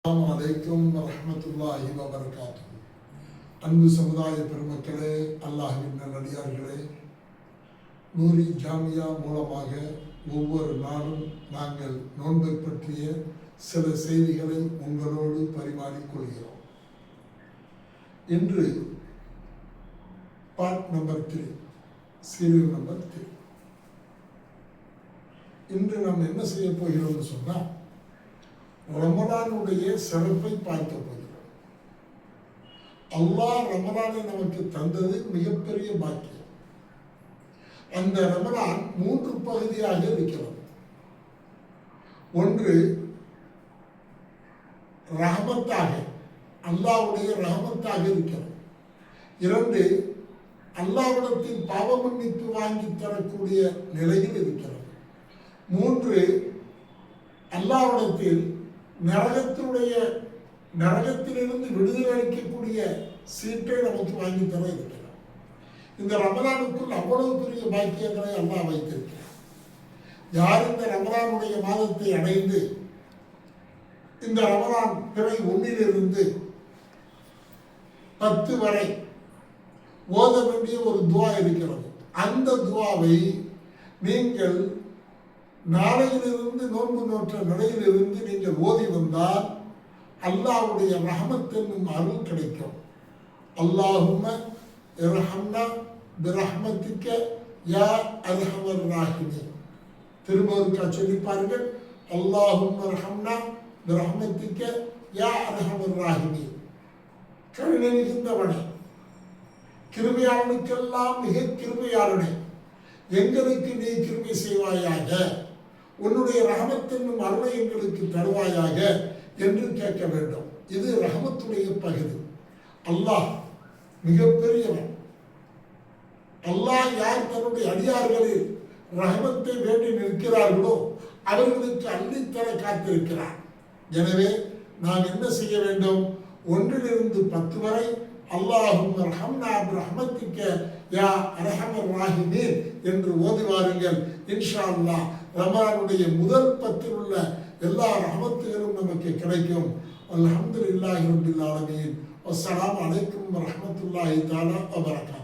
அஸ்ஸலாமு அலைக்கும் வரஹ்மத்துல்லாஹி வபரகாத்துஹு. அன்பு சமுதாய பெருமக்களே, அல்லாஹ்வின் நல்லடியார்களே, நூரி ஜாமியா மூலமாக ஒவ்வொரு நாளும் நாங்கள் நோன்பை பற்றிய சில செய்திகளை உங்களோடு பரிமாறிக்கொள்கிறோம். இன்று பார்ட் நம்பர் 3, சீரியல் நம்பர் 3. இன்று நாம் என்ன செய்ய போகிறோம்னு சொன்னால், ரமலானுடைய சிறப்பை பார்க்க போகிறோம். அல்லாஹ் ரமலானை நமக்கு தந்தது மிகப்பெரிய பாக்கியம். அந்த ரமலான் 3 பகுதியாக இருக்கிறது. ஒன்று ரஹமத்தாக, அல்லாஹ்வுடைய ரஹமத்தாக இருக்கிறது. 2 அல்லாஹ்விடத்தில் பாவ மன்னிப்பு வாங்கி தரக்கூடிய நிலையில் இருக்கிறது. 3 அல்லாஹ்விடத்தில் நரகத்திலிருந்து விடுதலை அளிக்கக்கூடிய சீட்டை நமக்கு வாங்கி தர இருக்கிறார். இந்த ரமலானுக்குள் அவ்வளவு பெரிய பாக்கியங்களை அல்லாஹ் வைத்திருக்கிறார். யார் இந்த ரமலானுடைய மாதத்தை அடைந்து இந்த ரமலான் பிறை 1 10 வரை ஓத வேண்டிய ஒரு துவா இருக்கிறது. அந்த துவாவை நீங்கள் நாளையிலிருந்து நோன்பு நோற்ற நிலையிலிருந்து நீங்கள் ஓதி வந்தால் அல்லாஹ்வுடைய ரஹமத் என்னும் அருள் கிடைக்கும். அல்லாஹும்ம இர்ஹம்னா பிரஹ்மத்திக்க யா அர்ஹமர் ராஹிமீன். திரும்ப ஒருக்கா சொல்லி பாருங்கள். அல்லாஹும்ம இர்ஹம்னா பிரஹ்மத்திக்க யா அர்ஹமர் ராஹிமீன். கருணை மிகுந்தவனே, கிருபையாளனுக்கெல்லாம் மிக கிருபையாளனே, எங்களுக்கு நீ கிருபை செய்வாயாக, உன்னுடைய ரஹமத் என்னும் அருளை எங்களுக்கு தருவாயாக என்று கேட்க வேண்டும். இது ரஹமத்துடைய பகுதி. அல்லாஹ் மிகப்பெரியவன். அல்லாஹ் யார் தன்னுடைய அடியார்களில் ரஹமத்தை வேண்டி நிற்கிறார்களோ அவர்களுக்கு அள்ளித்தர காத்திருக்கிறார். எனவே நாம் என்ன செய்ய வேண்டும்? 1 10 வரை அல்லாஹும்ம ரஹம்னா பிரஹ்மத்திக்க யா அர்ஹமர் ராஹிமீன் என்று ஓதி வாருங்கள். இன்ஷா அல்லாஹ் ரமலானுடைய முதல் 10 உள்ள எல்லா ரஹமத்துகளும் நமக்கு கிடைக்கும். அல்ஹம்துலில்லாஹி ரப்பில் ஆலமீன். அஸ்ஸலாமு அலைக்கும் வரஹ்மத்துல்லாஹி தஆலா வபரகாத்துஹு.